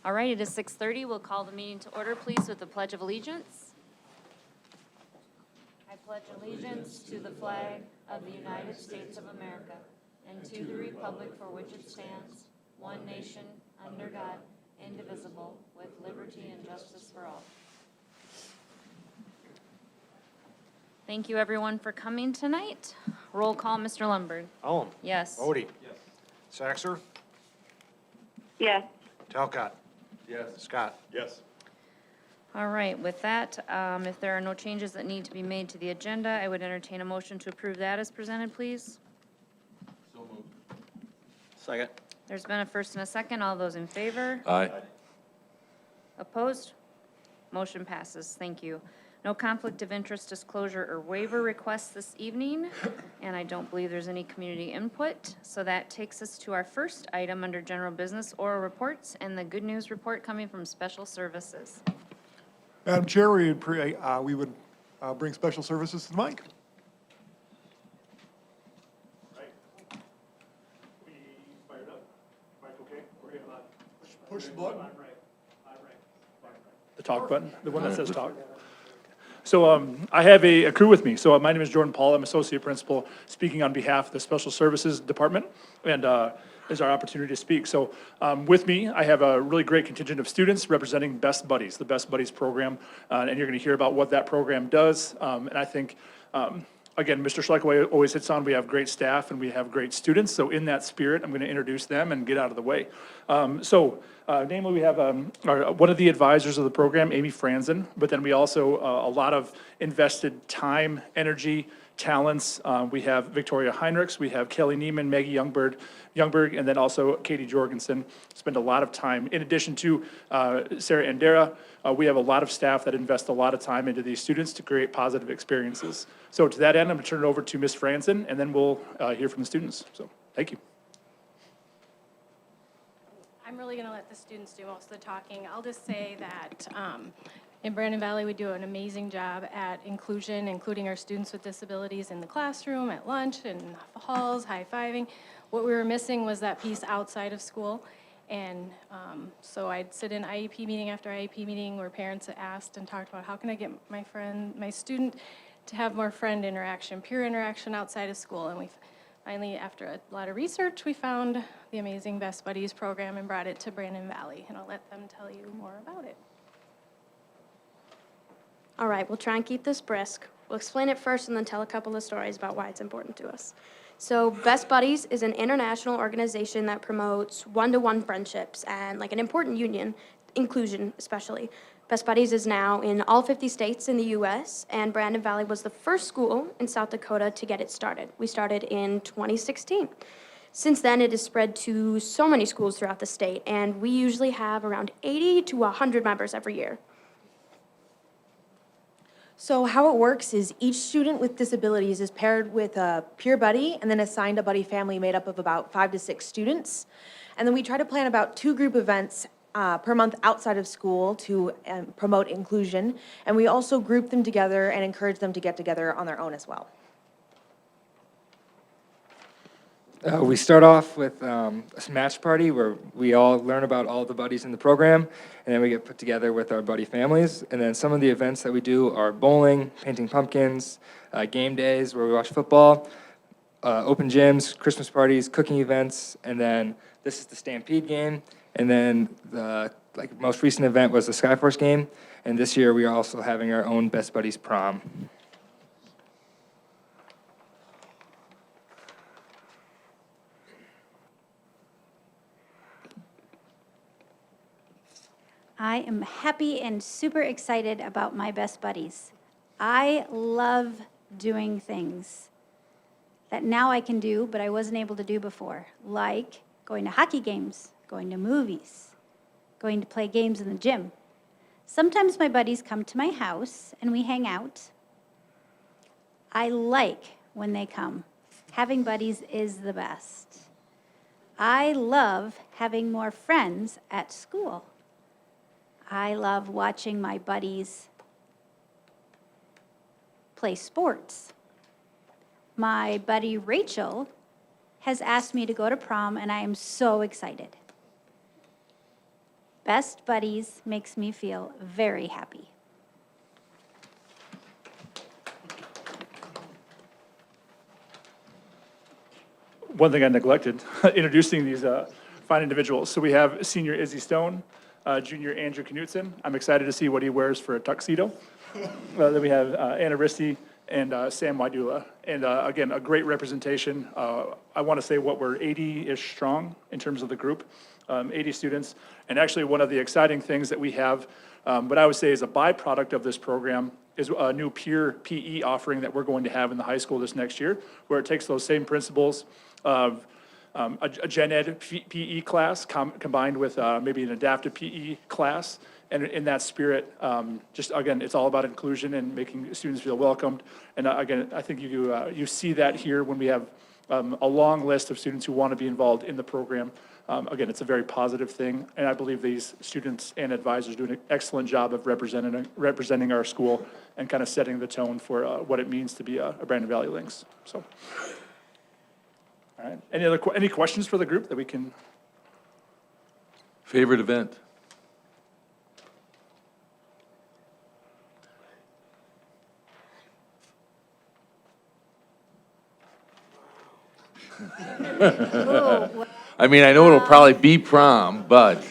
All right, it is 6:30. We'll call the meeting to order, please, with the Pledge of Allegiance. I pledge allegiance to the flag of the United States of America and to the republic for which it stands, one nation, under God, indivisible, with liberty and justice for all. Thank you, everyone, for coming tonight. Roll call, Mr. Lundberg. Owen. Yes. Odie. Yes. Saxer. Yes. Talcott. Yes. Scott. Yes. All right, with that, if there are no changes that need to be made to the agenda, I would entertain a motion to approve that as presented, please. So moved. Second. There's been a first and a second. All those in favor? Aye. Opposed? Motion passes. Thank you. No conflict of interest disclosure or waiver requests this evening, and I don't believe there's any community input. So that takes us to our first item under general business, oral reports, and the good news report coming from special services. Madam Chair, we would bring special services to the mic. We fired up. Mic okay? We're gonna Push the button. the talk button, the one that says talk. So I have a crew with me. So my name is Jordan Paul. I'm Associate Principal, speaking on behalf of the Special Services Department, and is our opportunity to speak. So with me, I have a really great contingent of students representing Best Buddies, the Best Buddies program, and you're going to hear about what that program does. And I think, again, Mr. Schleckaway always hits on, we have great staff and we have great students. So in that spirit, I'm going to introduce them and get out of the way. Namely, we have one of the advisors of the program, Amy Franzen, but then we also, a lot of invested time, energy, talents. We have Victoria Heinrichs, we have Kelly Neiman, Maggie Youngberg, and then also Katie Jorgensen spend a lot of time. In addition to Sarah Andera, we have a lot of staff that invest a lot of time into these students to create positive experiences. So to that end, I'm going to turn it over to Ms. Franzen, and then we'll hear from the students. So thank you. I'm really going to let the students do most of the talking. I'll just say that in Brandon Valley, we do an amazing job at inclusion, including our students with disabilities in the classroom, at lunch, in the halls, high-fiving. What we were missing was that piece outside of school. And so I'd sit in IEP meeting after IEP meeting where parents asked and talked about how can I get my student to have more friend interaction, peer interaction outside of school. And we finally, after a lot of research, we found the amazing Best Buddies program and brought it to Brandon Valley. And I'll let them tell you more about it. All right, we'll try and keep this brisk. We'll explain it first and then tell a couple of stories about why it's important to us. So Best Buddies is an international organization that promotes one-to-one friendships and like an important union, inclusion especially. Best Buddies is now in all 50 states in the U.S., and Brandon Valley was the first school in South Dakota to get it started. We started in 2016. Since then, it has spread to so many schools throughout the state, and we usually have around 80 to 100 members every year. So how it works is each student with disabilities is paired with a peer buddy and then assigned a buddy family made up of about 5 to 6 students. And then we try to plan about 2 group events per month outside of school to promote inclusion. And we also group them together and encourage them to get together on their own as well. We start off with a match party where we all learn about all the buddies in the program, and then we get put together with our buddy families. And then some of the events that we do are bowling, painting pumpkins, game days where we watch football, open gyms, Christmas parties, cooking events, and then this is the Stampede game. And then the most recent event was the Skyforce game, and this year we are also having our own Best Buddies prom. I am happy and super excited about my Best Buddies. I love doing things that now I can do, but I wasn't able to do before, like going to hockey games, going to movies, going to play games in the gym. Sometimes my buddies come to my house and we hang out. I like when they come. Having buddies is the best. I love having more friends at school. I love watching my buddies play sports. My buddy Rachel has asked me to go to prom, and I am so excited. best buddies makes me feel very happy. One thing I neglected, introducing these fine individuals. So we have senior Izzy Stone, junior Andrew Knutson. I'm excited to see what he wears for a tuxedo. Then we have Anna Risti and Sam Waidula. And again, a great representation. I want to say what we're 80-ish strong in terms of the group, 80 students. And actually, one of the exciting things that we have, what I would say is a byproduct of this program, is a new peer PE offering that we're going to have in the high school this next year, where it takes those same principles of a gen ed PE class combined with maybe an adaptive PE class. And in that spirit, just again, it's all about inclusion and making students feel welcomed. And again, I think you see that here when we have a long list of students who want to be involved in the program. Again, it's a very positive thing, and I believe these students and advisors do an excellent job of representing our school and kind of setting the tone for what it means to be a Brandon Valley Lynx. So, all right. Any questions for the group that we can? Favorite event? Ooh, I mean, I know it'll probably be prom, but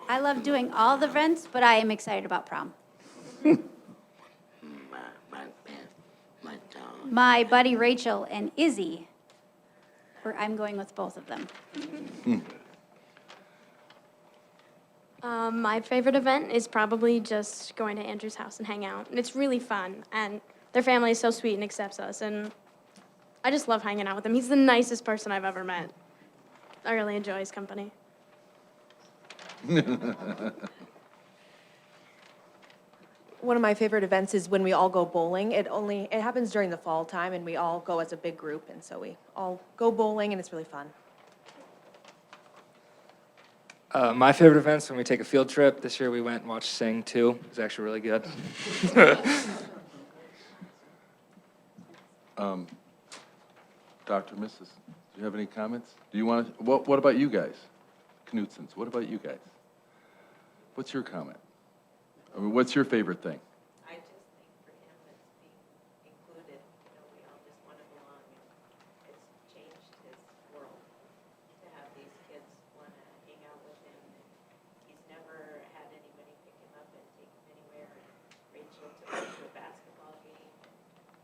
I love doing all the events, but I am excited about prom. My buddy Rachel and Izzy, I'm going with both of them. My favorite event is probably just going to Andrew's house and hang out. And it's really fun, and their family is so sweet and accepts us, and I just love hanging out with him. He's the nicest person I've ever met. I really enjoy his company. One of my favorite events is when we all go bowling. It happens during the fall time, and we all go as a big group, and so we all go bowling, and it's really fun. My favorite events when we take a field trip. This year we went and watched Sing 2. It was actually really good. Dr. Mrs., do you have any comments? Do you want to, what about you guys? Knutsons, what about you guys? What's your comment? I mean, what's your favorite thing? I just think for him it's being included, we all just want to belong, and it's changed his world to have these kids want to hang out with him, and he's never had anybody pick him up and take him anywhere, and Rachel took him to a basketball game,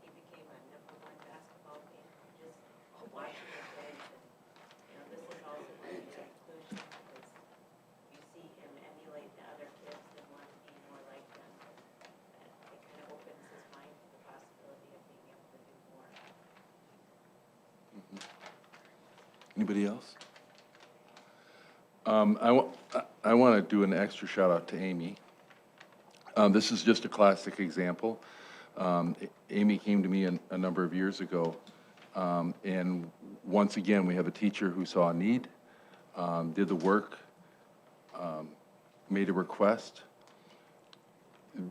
and he became a #1 basketball fan, just watching his legs, and, this is also like inclusion, because you see him emulate the other kids and want to be more like them. That it kind of opens his mind to the possibility of being able to do more. Anybody else? I want to do an extra shout out to Amy. This is just a classic example. Amy came to me a number of years ago, and once again, we have a teacher who saw a need, did the work, made a request.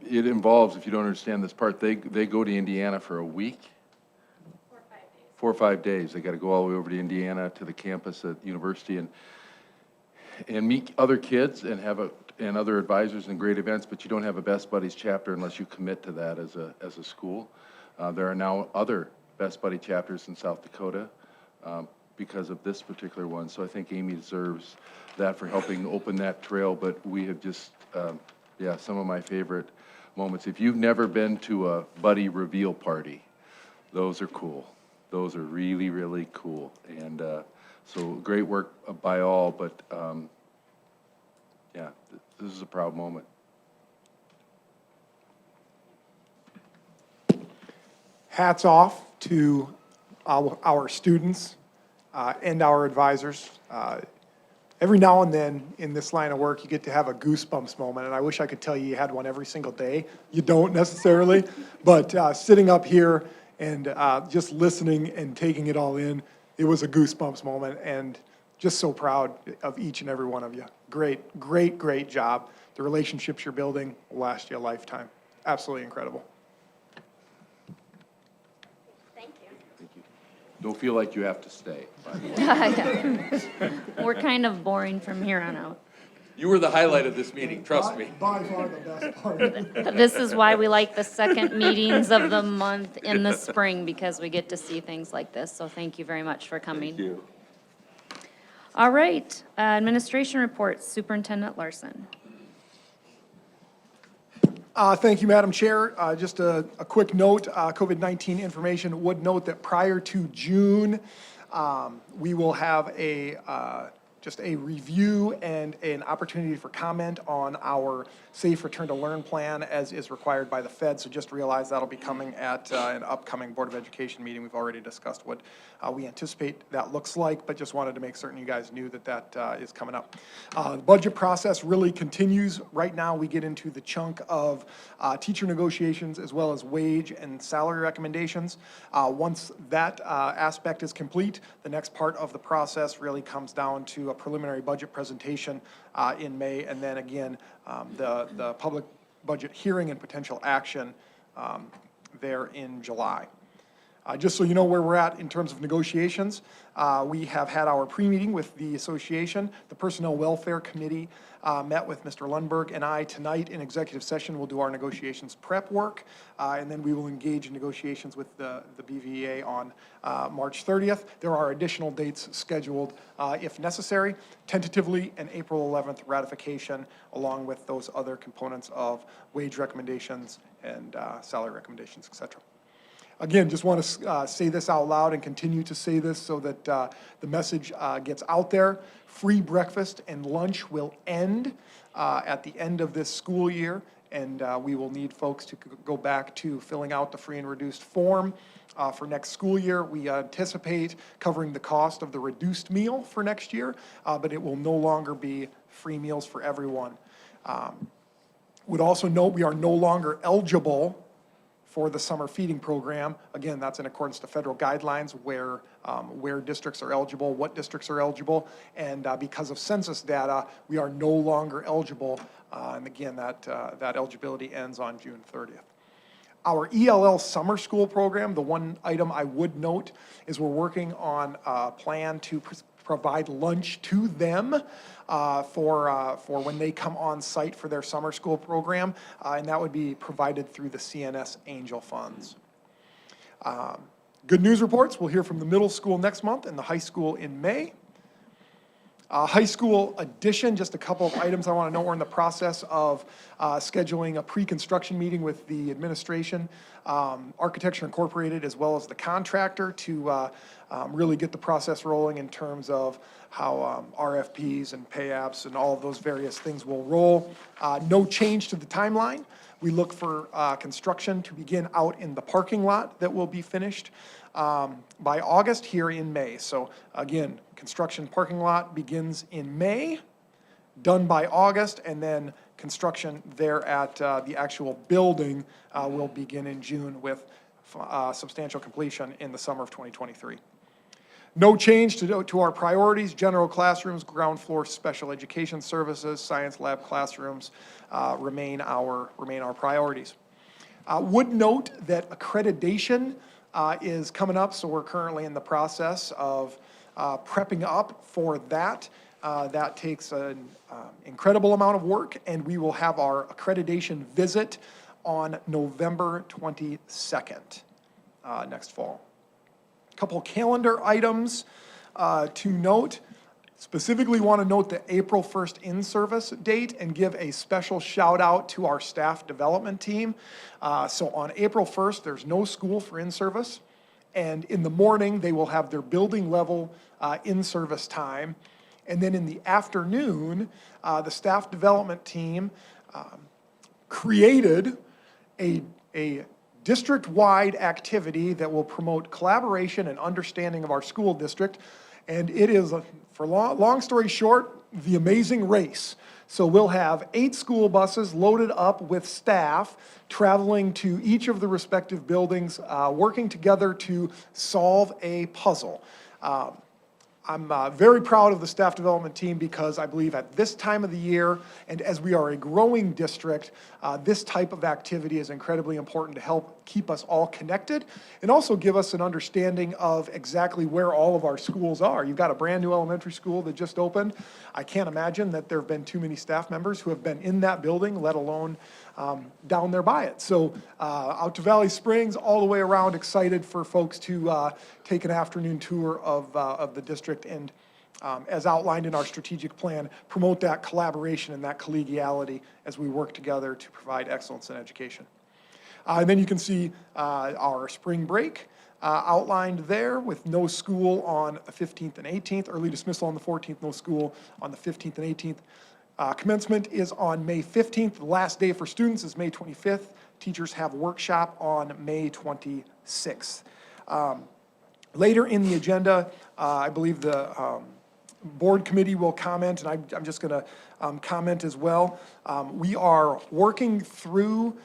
It involves, if you don't understand this part, they go to Indiana for a week. 4 or 5 days. They got to go all the way over to Indiana to the campus at university and meet other kids and and other advisors and great events. But you don't have a Best Buddies chapter unless you commit to that as a school. There are now other Best Buddy chapters in South Dakota because of this particular one. So I think Amy deserves that for helping open that trail. But we have just, some of my favorite moments. If you've never been to a buddy reveal party, those are cool. Those are really, really cool. And so great work by all, but this is a proud moment. Hats off to our students and our advisors. Every now and then in this line of work, you get to have a goosebumps moment, and I wish I could tell you had one every single day. You don't necessarily, but sitting up here and just listening and taking it all in, it was a goosebumps moment, and just so proud of each and every one of you. Great, great, great job. The relationships you're building will last you a lifetime. Absolutely incredible. Thank you. Thank you. Don't feel like you have to stay. By the way. We're kind of boring from here on out. You were the highlight of this meeting, trust me. By far the best part. This is why we like the second meetings of the month in the spring, because we get to see things like this. So thank you very much for coming. Thank you. All right, administration reports, Superintendent Larson. Thank you, Madam Chair. Just a quick note, COVID-19 information would note that prior to June, we will have just a review and an opportunity for comment on our safe return to learn plan as is required by the Fed. So just realize that'll be coming at an upcoming Board of Education meeting. We've already discussed what we anticipate that looks like, but just wanted to make certain you guys knew that that is coming up. The budget process really continues. Right now, we get into the chunk of teacher negotiations as well as wage and salary recommendations. Once that aspect is complete, the next part of the process really comes down to a preliminary budget presentation in May, and then again, the public budget hearing and potential action there in July. Just so you know where we're at in terms of negotiations, we have had our pre-meeting with the association. The Personnel Welfare Committee met with Mr. Lundberg and I tonight in executive session. We'll do our negotiations prep work, and then we will engage in negotiations with the BVEA on March 30th. There are additional dates scheduled if necessary. Tentatively, an April 11th ratification, along with those other components of wage recommendations and salary recommendations, et cetera. Again, just want to say this out loud and continue to say this so that the message gets out there. Free breakfast and lunch will end at the end of this school year, and we will need folks to go back to filling out the free and reduced form for next school year. We anticipate covering the cost of the reduced meal for next year, but it will no longer be free meals for everyone. Would also note we are no longer eligible for the summer feeding program. Again, that's in accordance to federal guidelines where districts are eligible, what districts are eligible, and because of census data, we are no longer eligible, and again, that eligibility ends on June 30th. Our ELL summer school program, the one item I would note is we're working on a plan to provide lunch to them for when they come on site for their summer school program, and that would be provided through the CNS Angel Funds. Good news reports, we'll hear from the middle school next month and the high school in May. High school addition, just a couple of items I want to know. We're in the process of scheduling a pre-construction meeting with the administration, Architecture Incorporated, as well as the contractor to really get the process rolling in terms of how RFPs and pay apps and all of those various things will roll. No change to the timeline. We look for construction to begin out in the parking lot that will be finished by August here in May. So again, construction parking lot begins in May, done by August, and then construction there at the actual building will begin in June with substantial completion in the summer of 2023. No change to our priorities: general classrooms, ground floor special education services, science lab classrooms remain our priorities. Would note that accreditation is coming up, so we're currently in the process of prepping up for that. That takes an incredible amount of work, and we will have our accreditation visit on November 22nd next fall. Couple calendar items to note. Specifically want to note the April 1st in-service date and give a special shout out to our staff development team. So on April 1st, there's no school for in-service, and in the morning, they will have their building level in-service time. And then in the afternoon, the staff development team created a district-wide activity that will promote collaboration and understanding of our school district. And it is, for long story short, the Amazing Race. So we'll have 8 school buses loaded up with staff traveling to each of the respective buildings, working together to solve a puzzle. I'm very proud of the staff development team because I believe at this time of the year, and as we are a growing district, this type of activity is incredibly important to help keep us all connected and also give us an understanding of exactly where all of our schools are. You've got a brand-new elementary school that just opened. I can't imagine that there have been too many staff members who have been in that building, let alone down there by it. So out to Valley Springs, all the way around, excited for folks to take an afternoon tour of the district and, as outlined in our strategic plan, promote that collaboration and that collegiality as we work together to provide excellence in education. And then you can see our spring break outlined there with no school on the 15th and 18th, early dismissal on the 14th, no school on the 15th and 18th. Commencement is on May 15th. The last day for students is May 25th. Teachers have workshop on May 26th. Later in the agenda, I believe the board committee will comment, and I'm just going to comment as well. We are working through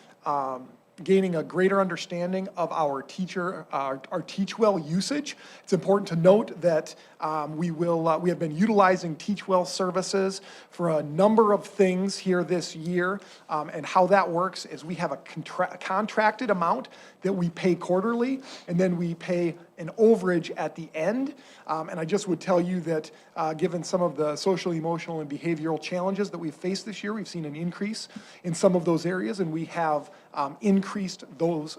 gaining a greater understanding of our Teach Well usage. It's important to note that we have been utilizing Teach Well services for a number of things here this year, and how that works is we have a contracted amount that we pay quarterly, and then we pay an overage at the end. And I just would tell you that given some of the social, emotional, and behavioral challenges that we've faced this year, we've seen an increase in some of those areas, and we have increased those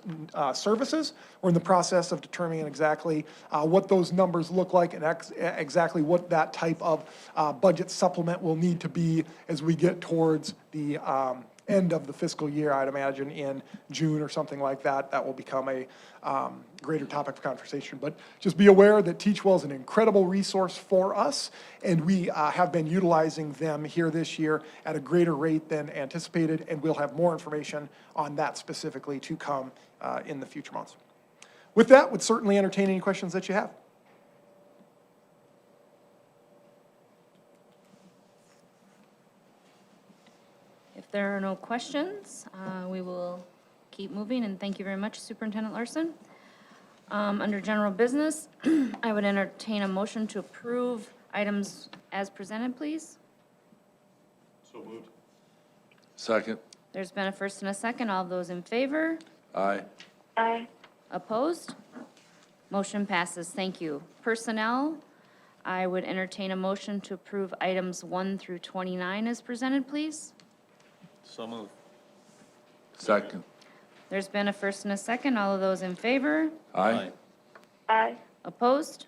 services. We're in the process of determining exactly what those numbers look like and exactly what that type of budget supplement will need to be as we get towards the end of the fiscal year. I'd imagine in June or something like that, that will become a greater topic of conversation. But just be aware that Teachwell is an incredible resource for us, and we have been utilizing them here this year at a greater rate than anticipated, and we'll have more information on that specifically to come in the future months. With that, would certainly entertain any questions that you have. If there are no questions, we will keep moving, and thank you very much, Superintendent Larson. Under general business, I would entertain a motion to approve items as presented, please. So moved. Second. There's been a first and a second. All those in favor? Aye. Opposed? Motion passes. Thank you. Personnel, I would entertain a motion to approve items 1 through 29 as presented, please. So moved. Second. There's been a first and a second. All of those in favor? Aye. Opposed?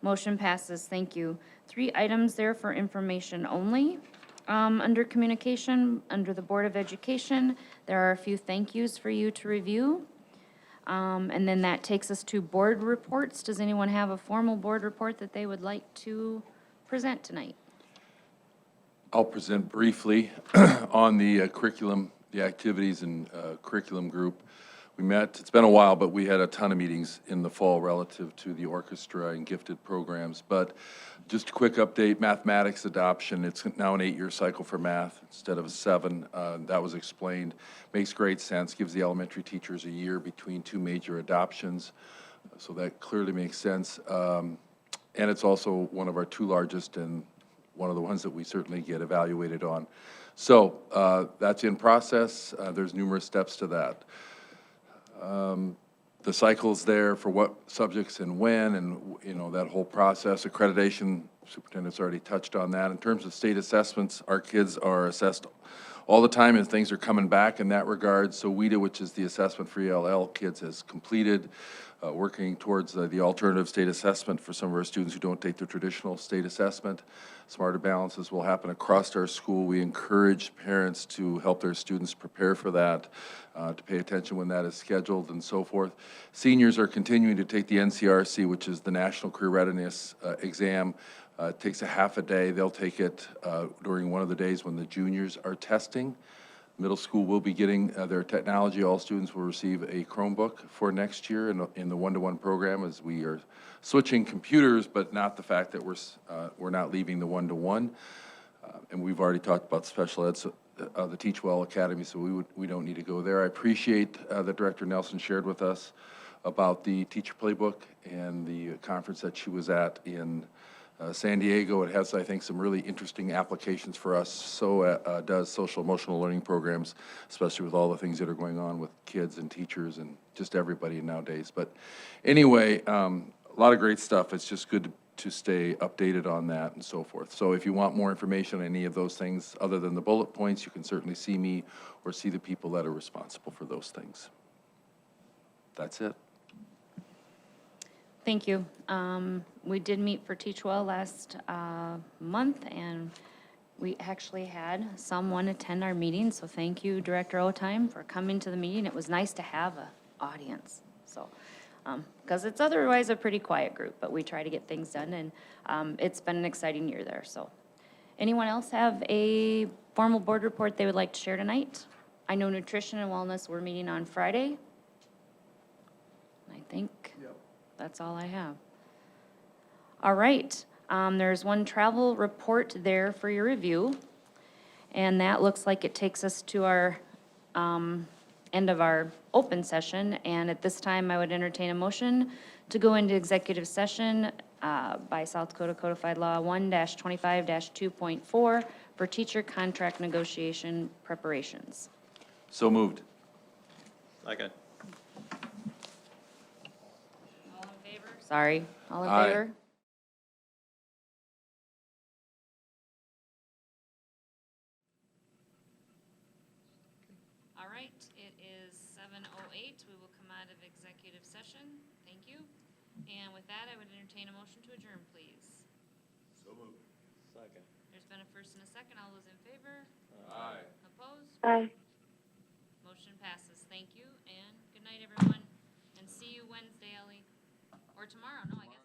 Motion passes. Thank you. 3 items there for information only. Under communication, under the Board of Education, there are a few thank yous for you to review. And then that takes us to board reports. Does anyone have a formal board report that they would like to present tonight? I'll present briefly on the curriculum, the activities and curriculum group. We met, it's been a while, but we had a ton of meetings in the fall relative to the orchestra and gifted programs. But just a quick update, mathematics adoption, it's now an 8-year cycle for math instead of a 7. That was explained. Makes great sense, gives the elementary teachers a year between 2 major adoptions. So that clearly makes sense. And it's also one of our 2 largest and one of the ones that we certainly get evaluated on. So that's in process. There's numerous steps to that. The cycle's there for what subjects and when, and you know that whole process. Accreditation, superintendent's already touched on that. In terms of state assessments, our kids are assessed all the time and things are coming back in that regard. So WIDA, which is the assessment for ELL kids, has completed, working towards the alternative state assessment for some of our students who don't take the traditional state assessment. Smarter balances will happen across our school. We encourage parents to help their students prepare for that, to pay attention when that is scheduled and so forth. Seniors are continuing to take the NCRC, which is the National Career Readiness exam. It takes a half a day. They'll take it during one of the days when the juniors are testing. Middle school will be getting their technology. All students will receive a Chromebook for next year in the one-to-one program, as we are switching computers, but not the fact that we're not leaving the one-to-one. And we've already talked about special ed, the Teach Well Academy, so we don't need to go there. I appreciate that Director Nelson shared with us about the teacher playbook and the conference that she was at in San Diego. It has, I think, some really interesting applications for us. So does social emotional learning programs, especially with all the things that are going on with kids and teachers and just everybody nowadays. But anyway, a lot of great stuff. It's just good to stay updated on that and so forth. So if you want more information on any of those things other than the bullet points, you can certainly see me or see the people that are responsible for those things. That's it. Thank you. We did meet for Teach Well last month, and we actually had someone attend our meeting, so thank you, Director Otime, for coming to the meeting. It was nice to have an audience, so, because it's otherwise a pretty quiet group, but we try to get things done, and it's been an exciting year there, so. Anyone else have a formal board report they would like to share tonight? I know Nutrition and Wellness, we're meeting on Friday. I think that's all I have. All right, there's one travel report there for your review. And that looks like it takes us to our end of our open session. And at this time, I would entertain a motion to go into executive session by South Dakota Codified Law 1-25-2.4 for teacher contract negotiation preparations. So moved. Second. All in favor? Sorry, all in Aye. favor? All right, it is 7:08. We will come out of executive session. Thank you. And with that, I would entertain a motion to adjourn, please. So moved. Second. There's been a first and a second. All those in favor? Aye. Opposed? Aye.